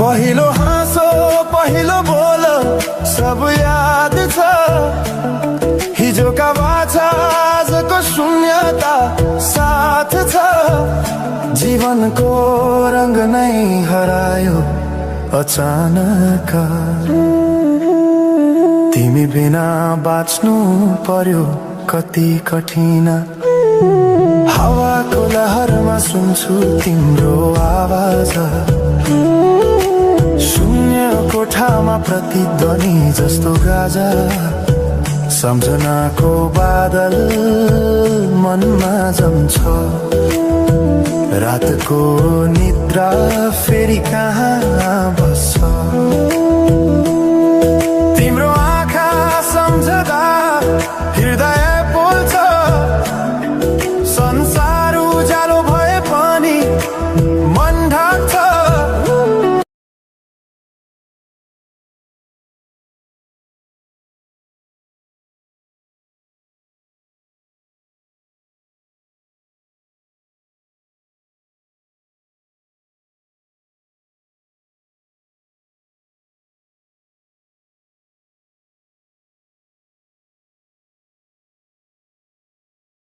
पहिलो हाँसो पहिलो बोल सब याद छ, हिजोका बाछा आजको शून्यता साथ छ। जीवनको रंग नै हरायो अचानक, तिमी बिना बाँच्नु पर्यो कति कठिन। हावाको लहरमा सुन्छु तिम्रो आवाज, शून्य कोठामा प्रतिध्वनि जस्तो गाजा। सम्झनाको बादल मनमा जम्छ, रातको निद्रा फेरि कहाँ